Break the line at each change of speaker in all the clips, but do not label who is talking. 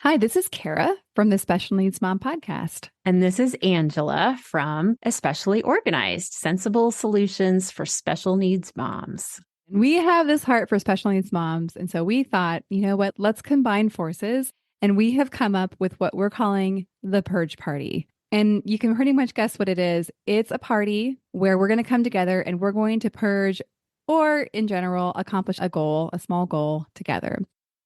Hi, this is Kara from the Special Needs Mom podcast.
And this is Angela from Especially Organized, Sensible Solutions for Special Needs Moms.
We have this heart for special needs moms. And so we thought, you know what, let's combine forces. And we have come up with what we're calling the Purge Party. And you can pretty much guess what it is. It's a party where we're going to come together and we're going to purge or, in general, accomplish a goal, a small goal together.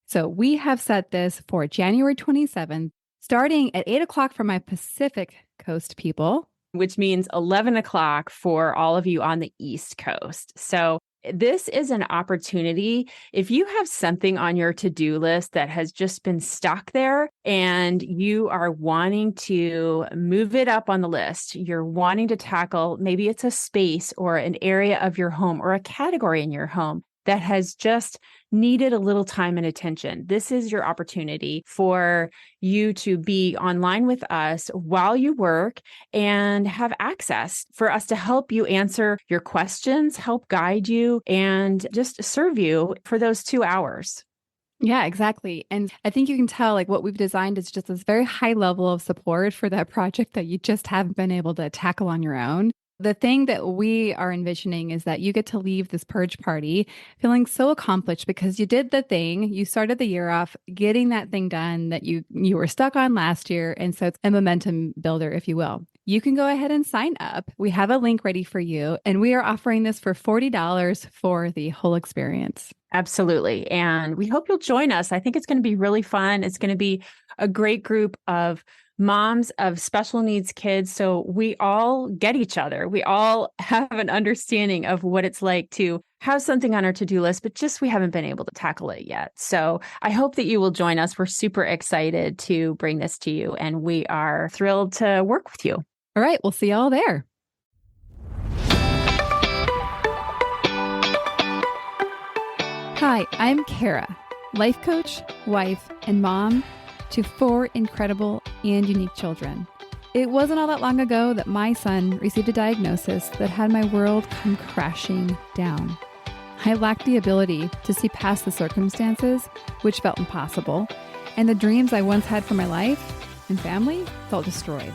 So we have set this for January 27th, starting at 8 o'clock for my Pacific Coast people,
which means 11 o'clock for all of you on the East Coast. So this is an opportunity. If you have something on your to-do list that has just been stuck there and you are wanting to move it up on the list, you're wanting to tackle, maybe it's a space or an area of your home or a category in your home that has just needed a little time and attention. This is your opportunity for you to be online with us while you work and have access for us to help you answer your questions, help guide you, and just serve you for those 2 hours.
Yeah, exactly. And I think you can tell like what we've designed is just this very high level of support for that project that you just haven't been able to tackle on your own. The thing that we are envisioning is that you get to leave this purge party feeling so accomplished because you did the thing. You started the year off getting that thing done that you were stuck on last year. And so it's a momentum builder, if you will. You can go ahead and sign up. We have a link ready for you, and we are offering this for $40 for the whole experience.
Absolutely. And we hope you'll join us. I think it's going to be really fun. It's going to be a great group of moms of special needs kids. So we all get each other. We all have an understanding of what it's like to have something on our to-do list, but just we haven't been able to tackle it yet. So I hope that you will join us. We're super excited to bring this to you, and we are thrilled to work with you.
All right. We'll see you all there. Hi, I'm Kara, life coach, wife, and mom to 4 incredible and unique children. It wasn't all that long ago that my son received a diagnosis that had my world come crashing down. I lacked the ability to see past the circumstances, which felt impossible, and the dreams I once had for my life and family felt destroyed.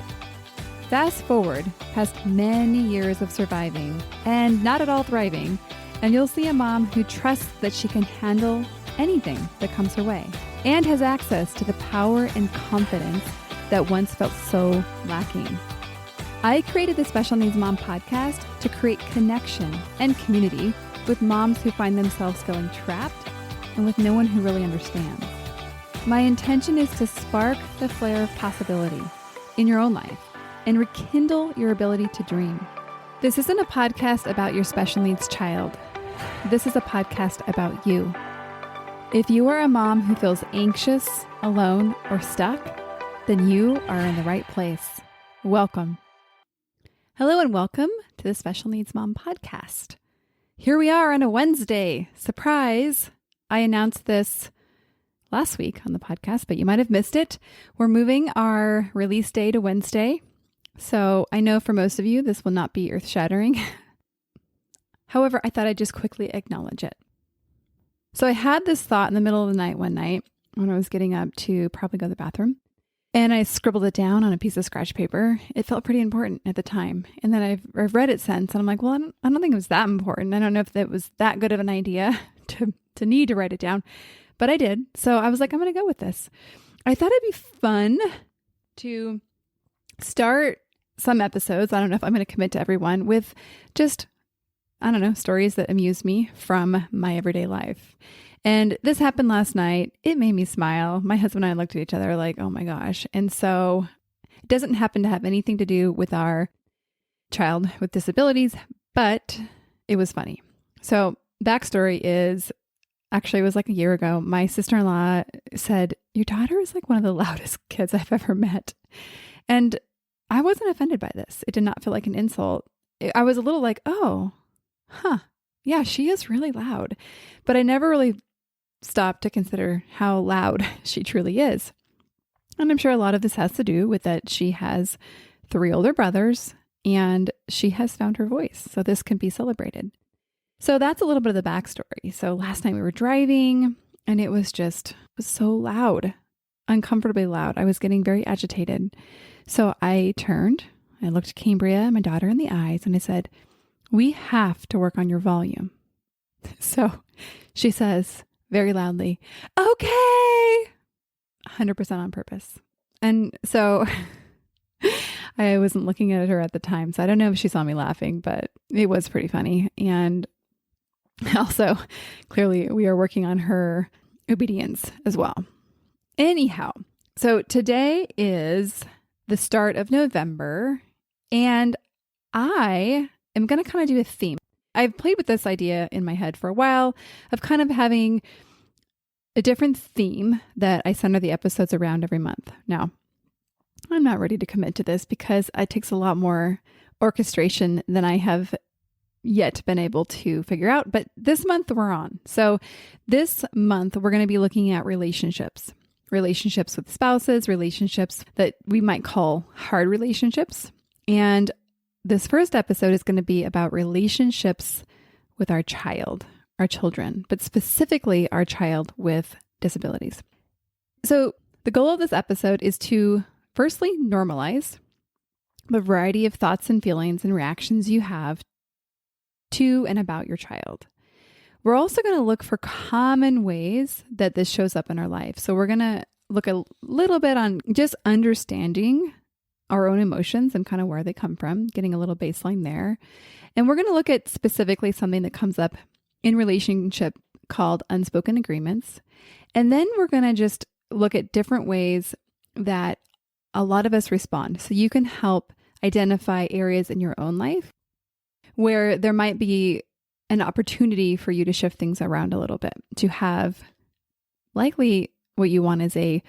Fast forward past many years of surviving and not at all thriving, and you'll see a mom who trusts that she can handle anything that comes her way and has access to the power and confidence that once felt so lacking. I created the Special Needs Mom podcast to create connection and community with moms who find themselves feeling trapped and with no one who really understands. My intention is to spark the flare of possibility in your own life and rekindle your ability to dream. This isn't a podcast about your special needs child. This is a podcast about you. If you are a mom who feels anxious, alone, or stuck, then you are in the right place. Welcome. Hello and welcome to the Special Needs Mom podcast. Here we are on a Wednesday. Surprise! I announced this last week on the podcast, but you might have missed it. We're moving our release day to Wednesday. So I know for most of you, this will not be earth-shattering. However, I thought I'd just quickly acknowledge it. So I had this thought in the middle of the night one night when I was getting up to probably go to the bathroom. And I scribbled it down on a piece of scratch paper. It felt pretty important at the time. And then I've read it since, and I'm like, well, I don't think it was that important. I don't know if it was that good of an idea to need to write it down. But I did. So I was like, I'm going to go with this. I thought it'd be fun to start some episodes. I don't know if I'm going to commit to everyone with just, I don't know, stories that amuse me from my everyday life. And this happened last night. It made me smile. My husband and I looked at each other like, oh my gosh. And so it doesn't happen to have anything to do with our child with disabilities, but it was funny. So backstory is, actually it was like a year ago, my sister-in-law said, your daughter is like one of the loudest kids I've ever met. And I wasn't offended by this. It did not feel like an insult. I was a little like, oh, yeah, she is really loud. But I never really stopped to consider how loud she truly is. And I'm sure a lot of this has to do with that she has 3 older brothers and she has found her voice. So this can be celebrated. So that's a little bit of the backstory. So last night we were driving and it was so loud. uncomfortably loud. I was getting very agitated. So I turned, I looked Cambria, my daughter, in the eyes, and I said, "We have to work on your volume." So she says very loudly, "Okay," 100% on purpose. And so I wasn't looking at her at the time, so I don't know if she saw me laughing, but it was pretty funny. And also, clearly, we are working on her obedience as well. Anyhow, so today is the start of November, and I am going to kind of do a theme. I've played with this idea in my head for a while of kind of having a different theme that I center the episodes around every month. Now, I'm not ready to commit to this because it takes a lot more orchestration than I have yet been able to figure out. But this month we're on. So this month we're going to be looking at relationships with spouses, relationships that we might call hard relationships. And this first episode is going to be about relationships with our children, but specifically our child with disabilities. So the goal of this episode is to firstly normalize the variety of thoughts and feelings and reactions you have to and about your child. We're also going to look for common ways that this shows up in our life. So we're going to look a little bit on just understanding our own emotions and kind of where they come from, getting a little baseline there. And we're going to look at specifically something that comes up in relationship called unspoken agreements. And then we're going to just look at different ways that a lot of us respond. So you can help identify areas in your own life where there might be an opportunity for you to shift things around a little bit, to have likely what you want is a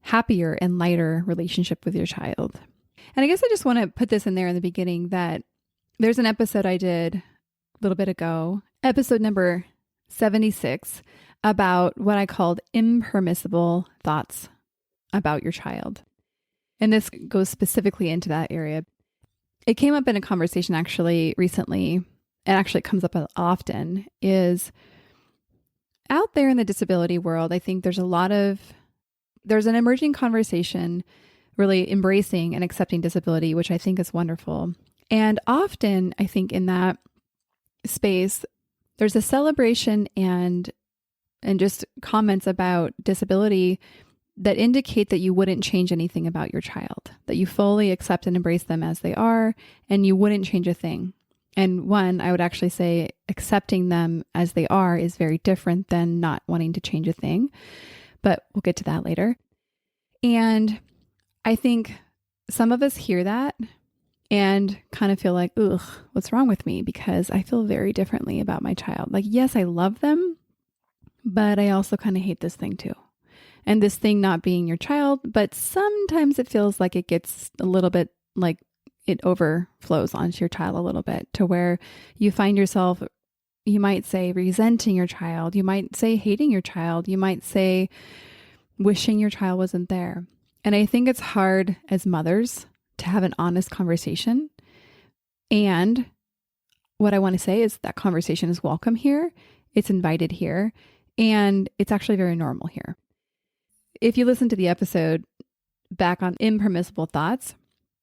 happier and lighter relationship with your child. And I guess I just want to put this in there in the beginning that there's an episode I did a little bit ago, episode number 76, about what I called impermissible thoughts about your child. And this goes specifically into that area. It came up in a conversation actually recently, and actually it comes up often, is out there in the disability world, I think there's an emerging conversation really embracing and accepting disability, which I think is wonderful. And often I think in that space, there's a celebration and just comments about disability that indicate that you wouldn't change anything about your child, that you fully accept and embrace them as they are, and you wouldn't change a thing. And one, I would actually say accepting them as they are is very different than not wanting to change a thing, but we'll get to that later. And I think some of us hear that and kind of feel like, ugh, what's wrong with me? Because I feel very differently about my child. Like, yes, I love them, but I also kind of hate this thing too. And this thing not being your child, but sometimes it feels like it gets a little bit like it overflows onto your child a little bit to where you find yourself, you might say resenting your child. You might say hating your child. You might say wishing your child wasn't there. And I think it's hard as mothers to have an honest conversation. And what I want to say is that conversation is welcome here. It's invited here. And it's actually very normal here. If you listen to the episode back on impermissible thoughts,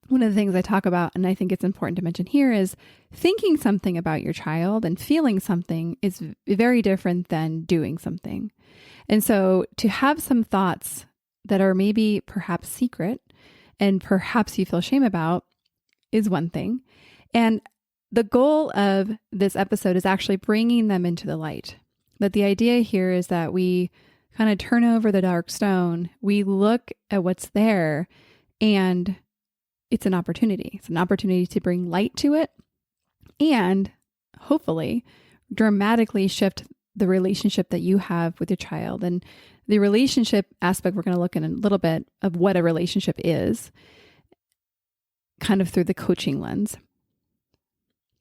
one of the things I talk about, and I think it's important to mention here, is thinking something about your child and feeling something is very different than doing something. And so to have some thoughts that are maybe perhaps secret and perhaps you feel shame about is one thing. And the goal of this episode is actually bringing them into the light. That the idea here is that we kind of turn over the dark stone. We look at what's there, and it's an opportunity. It's an opportunity to bring light to it and hopefully dramatically shift the relationship that you have with your child. And the relationship aspect, we're going to look in a little bit of what a relationship is, kind of through the coaching lens.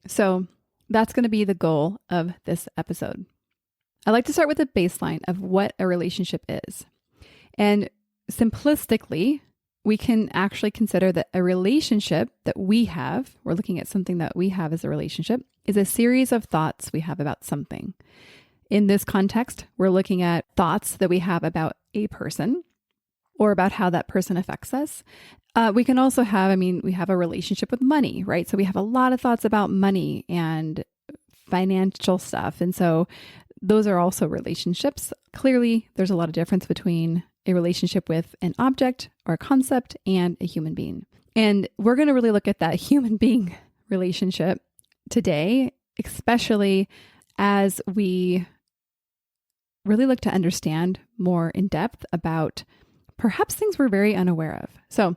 So that's going to be the goal of this episode. I like to start with a baseline of what a relationship is. And simplistically, we can actually consider that a relationship that we have, we're looking at something that we have as a relationship, is a series of thoughts we have about something. In this context, we're looking at thoughts that we have about a person or about how that person affects us. We can also have, we have a relationship with money, right? So we have a lot of thoughts about money and financial stuff. And so those are also relationships. Clearly, there's a lot of difference between a relationship with an object or a concept and a human being. And we're going to really look at that human being relationship today, especially as we really look to understand more in depth about perhaps things we're very unaware of. So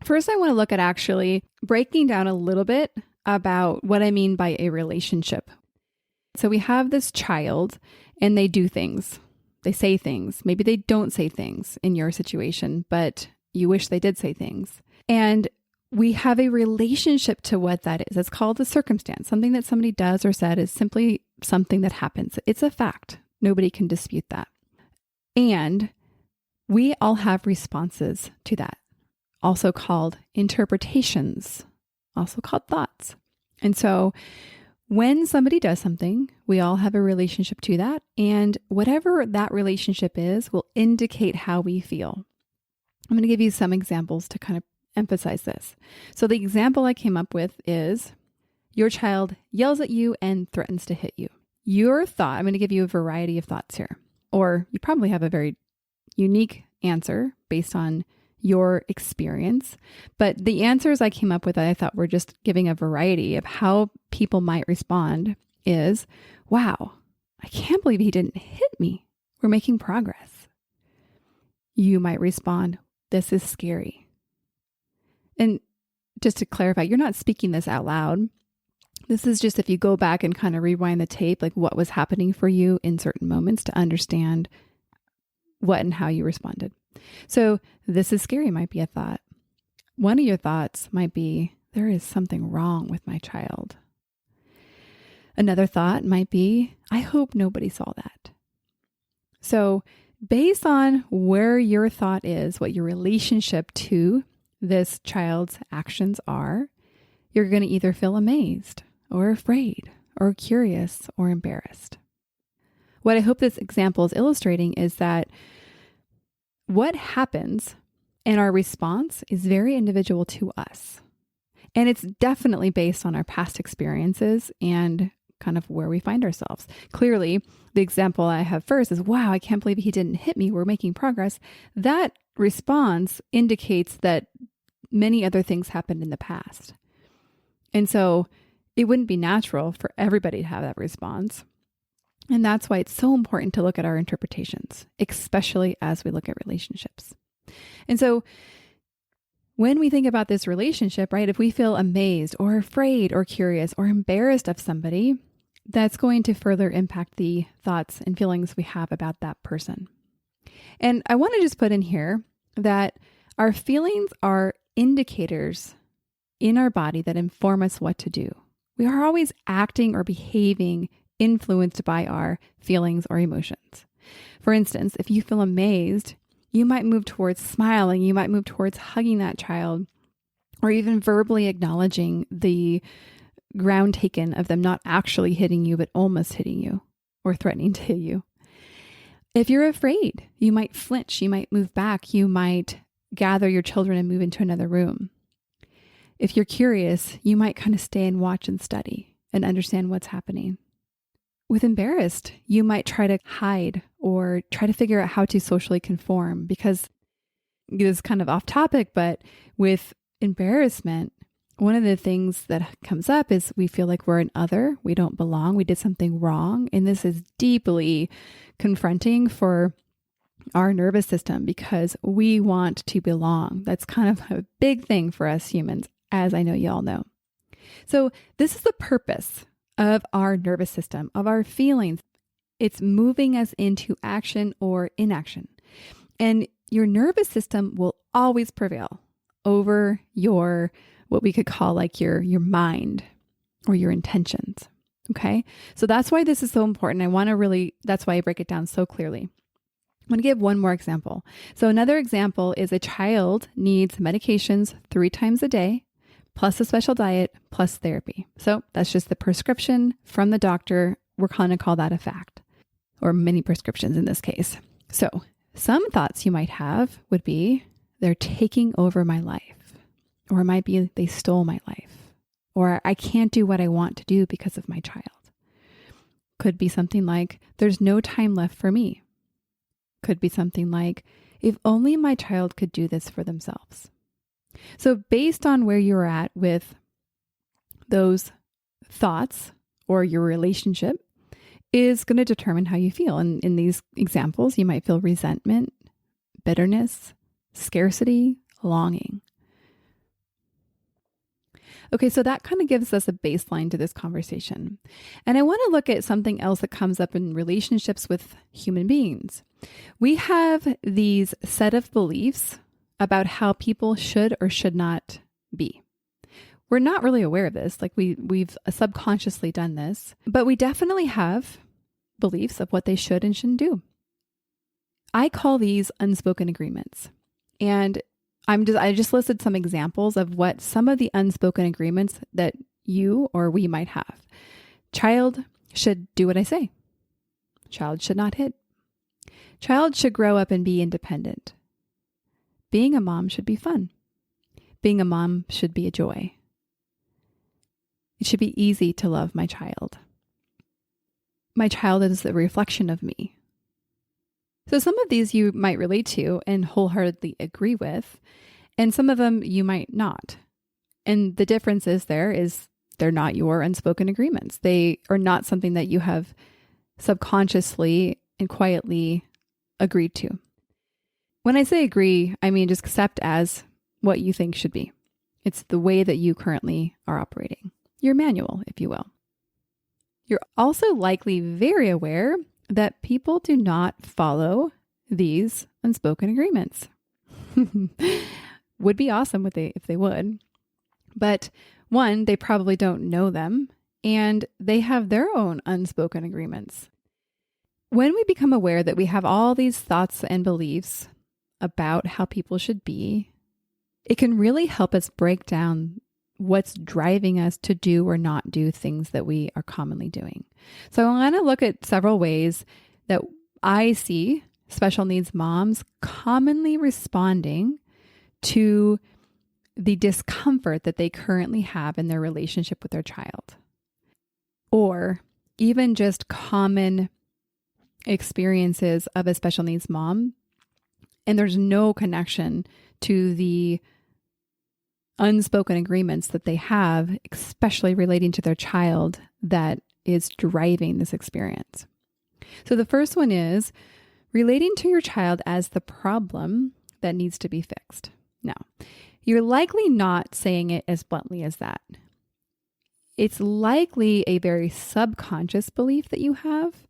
first, I want to look at actually breaking down a little bit about what I mean by a relationship. So we have this child and they do things. They say things. Maybe they don't say things in your situation, but you wish they did say things. And we have a relationship to what that is. It's called a circumstance. Something that somebody does or said is simply something that happens. It's a fact. Nobody can dispute that. And we all have responses to that, also called interpretations, also called thoughts. And so when somebody does something, we all have a relationship to that. And whatever that relationship is will indicate how we feel. I'm going to give you some examples to kind of emphasize this. So the example I came up with is your child yells at you and threatens to hit you. Your thought, I'm going to give you a variety of thoughts here, or you probably have a very unique answer based on your experience. But the answers I came up with, I thought were just giving a variety of how people might respond is, wow, I can't believe he didn't hit me. We're making progress. You might respond, this is scary. And just to clarify, you're not speaking this out loud. This is just if you go back and kind of rewind the tape, like what was happening for you in certain moments to understand what and how you responded. So this is scary might be a thought. One of your thoughts might be, there is something wrong with my child. Another thought might be, I hope nobody saw that. So based on where your thought is, what your relationship to this child's actions are, you're going to either feel amazed or afraid or curious or embarrassed. What I hope this example is illustrating is that what happens and our response is very individual to us. And it's definitely based on our past experiences and kind of where we find ourselves. Clearly, the example I have first is, wow, I can't believe he didn't hit me. We're making progress. That response indicates that many other things happened in the past. And so it wouldn't be natural for everybody to have that response. And that's why it's so important to look at our interpretations, especially as we look at relationships. And so when we think about this relationship, right, if we feel amazed or afraid or curious or embarrassed of somebody, that's going to further impact the thoughts and feelings we have about that person. And I want to just put in here that our feelings are indicators in our body that inform us what to do. We are always acting or behaving influenced by our feelings or emotions. For instance, if you feel amazed, you might move towards smiling, you might move towards hugging that child, or even verbally acknowledging the ground taken of them not actually hitting you, but almost hitting you or threatening to hit you. If you're afraid, you might flinch, you might move back, you might gather your children and move into another room. If you're curious, you might kind of stay and watch and study and understand what's happening. With embarrassed, you might try to hide or try to figure out how to socially conform, because this is kind of off topic, but with embarrassment, one of the things that comes up is we feel like we're an other, we don't belong, we did something wrong. And this is deeply confronting for our nervous system because we want to belong. That's kind of a big thing for us humans, as I know you all know. So this is the purpose of our nervous system, of our feelings. It's moving us into action or inaction. And your nervous system will always prevail over your, what we could call like your mind or your intentions. Okay. So that's why this is so important. That's why I break it down so clearly. I'm going to give one more example. So another example is a child needs medications 3 times a day, plus a special diet, plus therapy. So that's just the prescription from the doctor. We're going to call that a fact, or many prescriptions in this case. So Some thoughts you might have would be, they're taking over my life, or it might be they stole my life, or I can't do what I want to do because of my child. Could be something like, there's no time left for me. Could be something like, if only my child could do this for themselves. So based on where you're at with those thoughts or your relationship is going to determine how you feel. And in these examples, you might feel resentment, bitterness, scarcity, longing. Okay, so that kind of gives us a baseline to this conversation. And I want to look at something else that comes up in relationships with human beings. We have these set of beliefs about how people should or should not be. We're not really aware of this, like we've subconsciously done this, but we definitely have beliefs of what they should and shouldn't do. I call these unspoken agreements. And I just listed some examples of what some of the unspoken agreements that you or we might have. Child should do what I say. Child should not hit. Child should grow up and be independent. Being a mom should be fun. Being a mom should be a joy. It should be easy to love my child. My child is a reflection of me. So some of these you might relate to and wholeheartedly agree with, and some of them you might not. And the difference is they're not your unspoken agreements. They are not something that you have subconsciously and quietly agreed to. When I say agree, I mean just accept as what you think should be. It's the way that you currently are operating. Your manual, if you will. You're also likely very aware that people do not follow these unspoken agreements. Would be awesome if they would. But one, they probably don't know them, and they have their own unspoken agreements. When we become aware that we have all these thoughts and beliefs about how people should be, it can really help us break down what's driving us to do or not do things that we are commonly doing. So I want to look at several ways that I see special needs moms commonly responding to the discomfort that they currently have in their relationship with their child, or even just common experiences of a special needs mom. And there's no connection to the unspoken agreements that they have, especially relating to their child, that is driving this experience. So the first one is relating to your child as the problem that needs to be fixed. Now, you're likely not saying it as bluntly as that. It's likely a very subconscious belief that you have,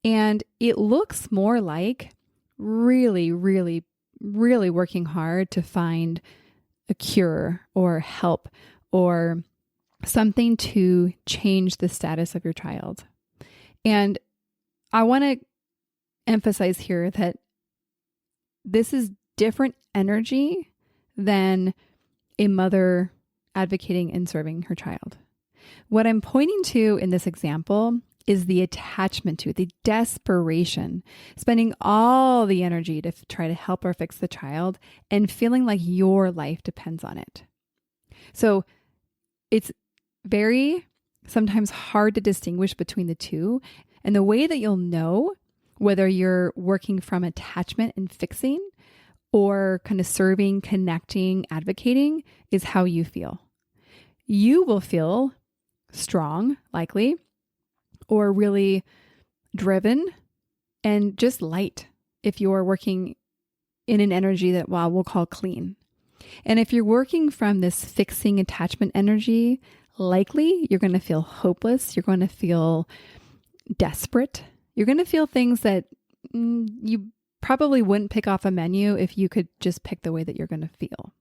and it looks more like really, really, really working hard to find a cure or help or something to change the status of your child. And I want to emphasize here that this is different energy than a mother advocating and serving her child. What I'm pointing to in this example is the attachment to it, the desperation, spending all the energy to try to help or fix the child and feeling like your life depends on it. So it's very sometimes hard to distinguish between the two. And the way that you'll know whether you're working from attachment and fixing or kind of serving, connecting, advocating is how you feel. You will feel strong, likely, or really driven and just light if you're working in an energy that we'll call clean. And if you're working from this fixing attachment energy, likely you're going to feel hopeless. You're going to feel desperate. You're going to feel things that you probably wouldn't pick off a menu if you could just pick the way that you're going to feel.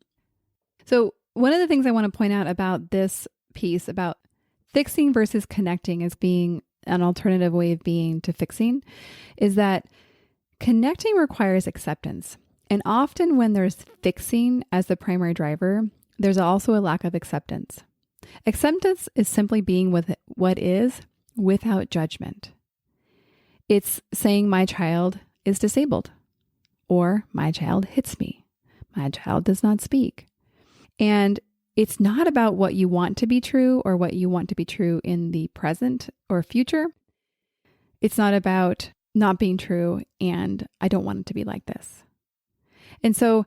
So one of the things I want to point out about this piece about fixing versus connecting as being an alternative way of being to fixing is that connecting requires acceptance. And often when there's fixing as the primary driver, there's also a lack of acceptance. Acceptance is simply being with what is without judgment. It's saying my child is disabled. or my child hits me. My child does not speak. And it's not about what you want to be true or what you want to be true in the present or future. It's not about not being true and I don't want it to be like this. And so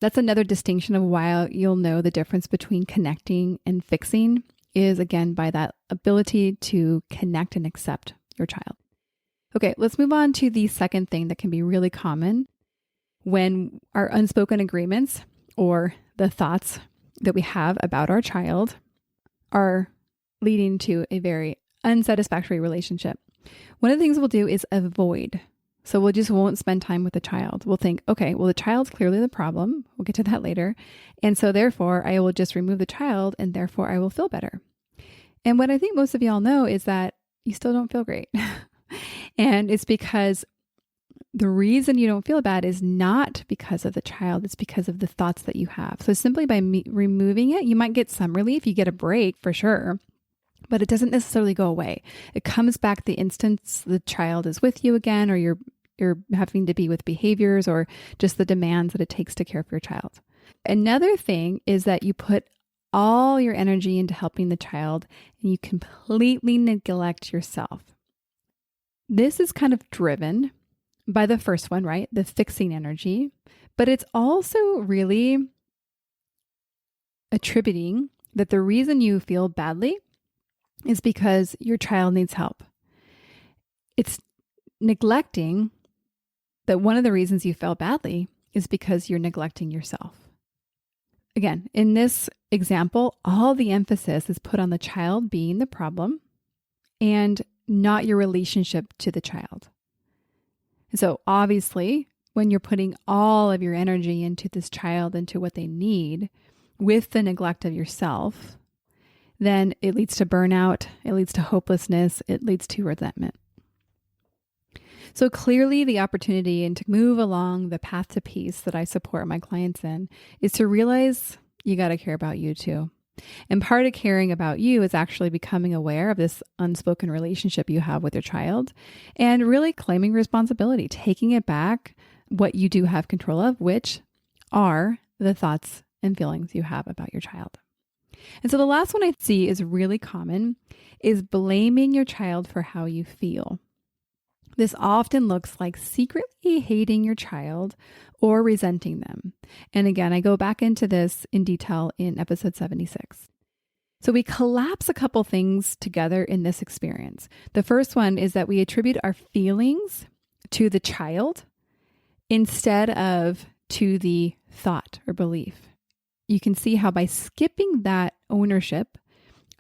that's another distinction of why you'll know the difference between connecting and fixing is, again, by that ability to connect and accept your child. Okay, let's move on to the second thing that can be really common when our unspoken agreements or the thoughts that we have about our child are leading to a very unsatisfactory relationship. One of the things we'll do is avoid. So we just won't spend time with the child. We'll think, okay, well, the child's clearly the problem. We'll get to that later. And so therefore, I will just remove the child and therefore I will feel better. And what I think most of y'all know is that you still don't feel great. And it's because the reason you don't feel bad is not because of the child. It's because of the thoughts that you have. So simply by removing it, you might get some relief. You get a break for sure. But it doesn't necessarily go away. It comes back the instant the child is with you again, or you're having to be with behaviors or just the demands that it takes to care for your child. Another thing is that you put all your energy into helping the child and you completely neglect yourself. This is kind of driven by the first one, right? The fixing energy, but it's also really attributing that the reason you feel badly is because your child needs help. It's neglecting that one of the reasons you felt badly is because you're neglecting yourself. Again, in this example, all the emphasis is put on the child being the problem and not your relationship to the child. So obviously, when you're putting all of your energy into this child, into what they need, with the neglect of yourself, then it leads to burnout, it leads to hopelessness, it leads to resentment. So clearly the opportunity and to move along the path to peace that I support my clients in is to realize you got to care about you too. And part of caring about you is actually becoming aware of this unspoken relationship you have with your child and really claiming responsibility, taking it back, what you do have control of, which are the thoughts and feelings you have about your child. And so the last one I see is really common is blaming your child for how you feel. This often looks like secretly hating your child or resenting them. And again, I go back into this in detail in episode 76. So we collapse a couple things together in this experience. The first one is that we attribute our feelings to the child instead of to the thought or belief. You can see how by skipping that ownership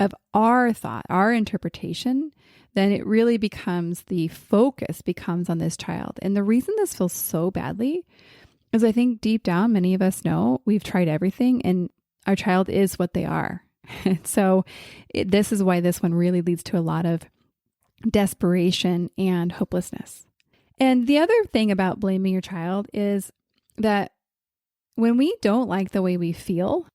of our thought, our interpretation, then it really becomes the focus becomes on this child. And the reason this feels so badly is I think deep down, many of us know we've tried everything and our child is what they are. So this is why this one really leads to a lot of desperation and hopelessness. And the other thing about blaming your child is that when we don't like the way we feel,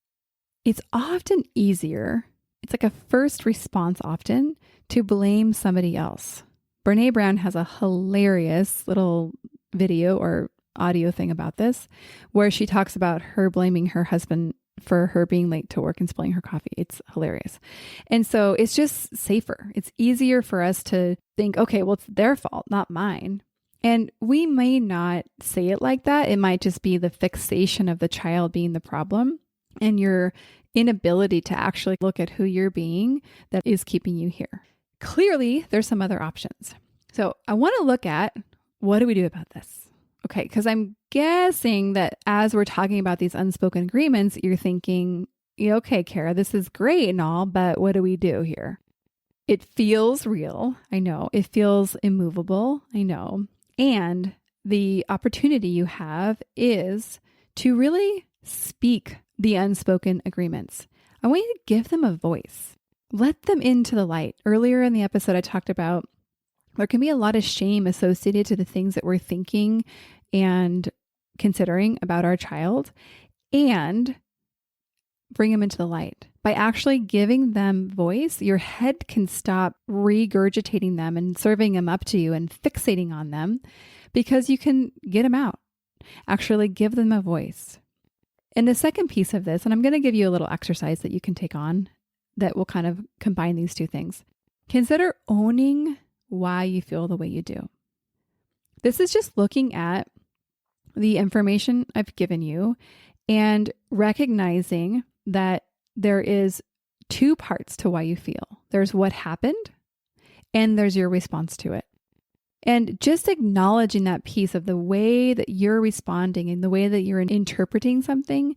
it's often easier. It's like a first response often to blame somebody else. Brene Brown has a hilarious little video or audio thing about this, where she talks about her blaming her husband for her being late to work and spilling her coffee. It's hilarious. And so it's just safer. It's easier for us to think, okay, well, it's their fault, not mine. And we may not say it like that. It might just be the fixation of the child being the problem and your inability to actually look at who you're being that is keeping you here. Clearly, there's some other options. So I want to look at what do we do about this? Okay, because I'm guessing that as we're talking about these unspoken agreements, you're thinking, yeah, okay, Kara, this is great and all, but what do we do here? It feels real. I know. It feels immovable. I know. And the opportunity you have is to really speak the unspoken agreements. I want you to give them a voice. Let them into the light. Earlier in the episode, I talked about there can be a lot of shame associated to the things that we're thinking and considering about our child, and bring them into the light. By actually giving them voice, your head can stop regurgitating them and serving them up to you and fixating on them because you can get them out. Actually give them a voice. And the second piece of this, and I'm going to give you a little exercise that you can take on that will kind of combine these two things. Consider owning why you feel the way you do. This is just looking at the information I've given you and recognizing that there is two parts to why you feel. There's what happened and there's your response to it. And just acknowledging that piece of the way that you're responding and the way that you're interpreting something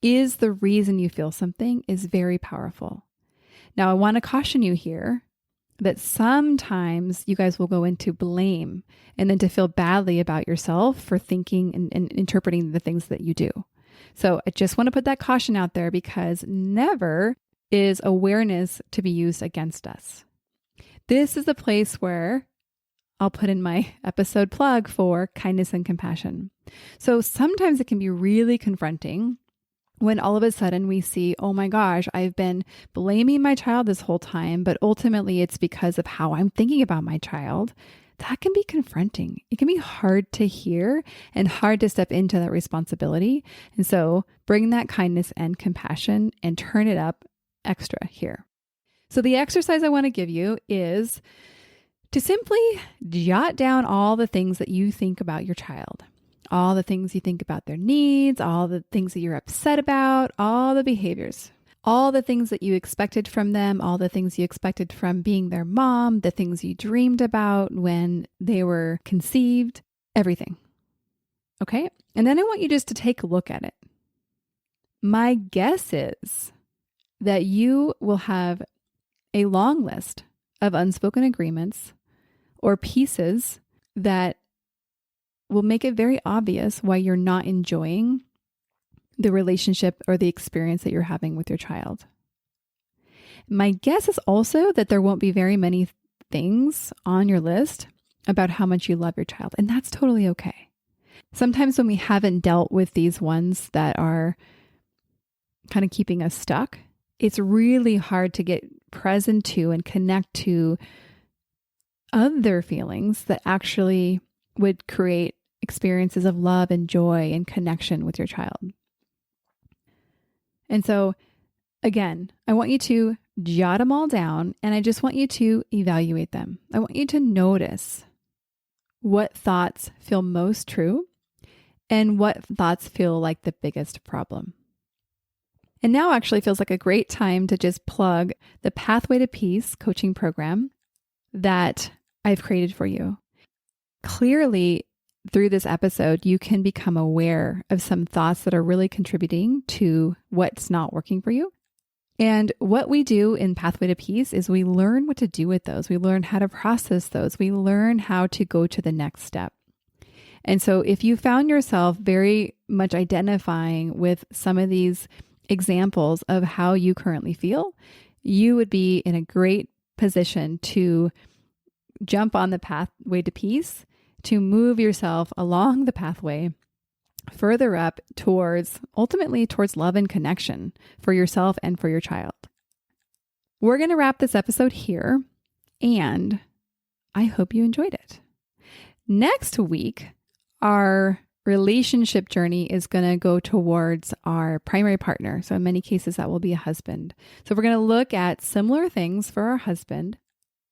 is the reason you feel something is very powerful. Now, I want to caution you here that sometimes you guys will go into blame and then to feel badly about yourself for thinking and interpreting the things that you do. So I just want to put that caution out there because never is awareness to be used against us. This is the place where I'll put in my episode plug for kindness and compassion. So sometimes it can be really confronting when all of a sudden we see, oh my gosh, I've been blaming my child this whole time, but ultimately it's because of how I'm thinking about my child. That can be confronting. It can be hard to hear and hard to step into that responsibility. And so bring that kindness and compassion and turn it up extra here. So the exercise I want to give you is to simply jot down all the things that you think about your child, all the things you think about their needs, all the things that you're upset about, all the behaviors, all the things that you expected from them, all the things you expected from being their mom, the things you dreamed about when they were conceived, everything. Okay? And then I want you just to take a look at it. My guess is that you will have a long list of unspoken agreements or pieces that will make it very obvious why you're not enjoying the relationship or the experience that you're having with your child. My guess is also that there won't be very many things on your list about how much you love your child, and that's totally okay. Sometimes when we haven't dealt with these ones that are kind of keeping us stuck, it's really hard to get present to and connect to other feelings that actually would create experiences of love and joy and connection with your child. And so, again, I want you to jot them all down and I just want you to evaluate them. I want you to notice what thoughts feel most true and what thoughts feel like the biggest problem. And now actually feels like a great time to just plug the Pathway to Peace coaching program that I've created for you. Clearly, through this episode, you can become aware of some thoughts that are really contributing to what's not working for you. And what we do in Pathway to Peace is we learn what to do with those. We learn how to process those. We learn how to go to the next step. And so if you found yourself very much identifying with some of these examples of how you currently feel, you would be in a great position to jump on the pathway to peace, to move yourself along the pathway further up ultimately towards love and connection for yourself and for your child. We're going to wrap this episode here, and I hope you enjoyed it. Next week, our relationship journey is going to go towards our primary partner. So in many cases, that will be a husband. So we're going to look at similar things for our husband,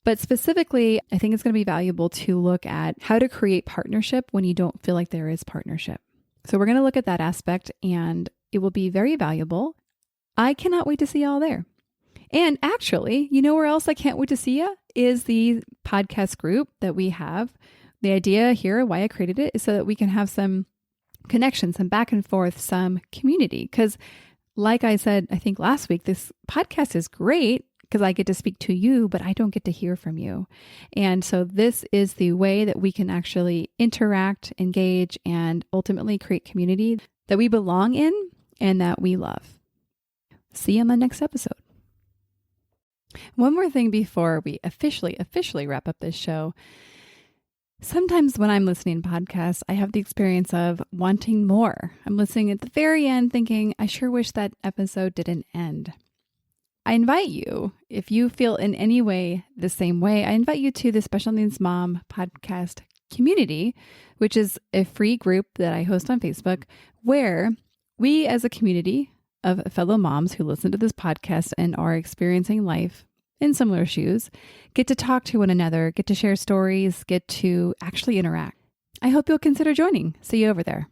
but specifically, I think it's going to be valuable to look at how to create partnership when you don't feel like there is partnership. So we're going to look at that aspect and it will be very valuable. I cannot wait to see y'all there. And actually, you know where else I can't wait to see you is the podcast group that we have. The idea here, why I created it, is so that we can have some connection, some back and forth, some community. Because like I said, I think last week, this podcast is great because I get to speak to you, but I don't get to hear from you. And so this is the way that we can actually interact, engage, and ultimately create community that we belong in and that we love. See you on the next episode. One more thing before we officially wrap up this show. Sometimes when I'm listening to podcasts, I have the experience of wanting more. I'm listening at the very end thinking, I sure wish that episode didn't end. I invite you, if you feel in any way the same way, I invite you to the Special Needs Mom podcast community, which is a free group that I host on Facebook, where we as a community of fellow moms who listen to this podcast and are experiencing life in similar shoes get to talk to one another, get to share stories, get to actually interact. I hope you'll consider joining. See you over there.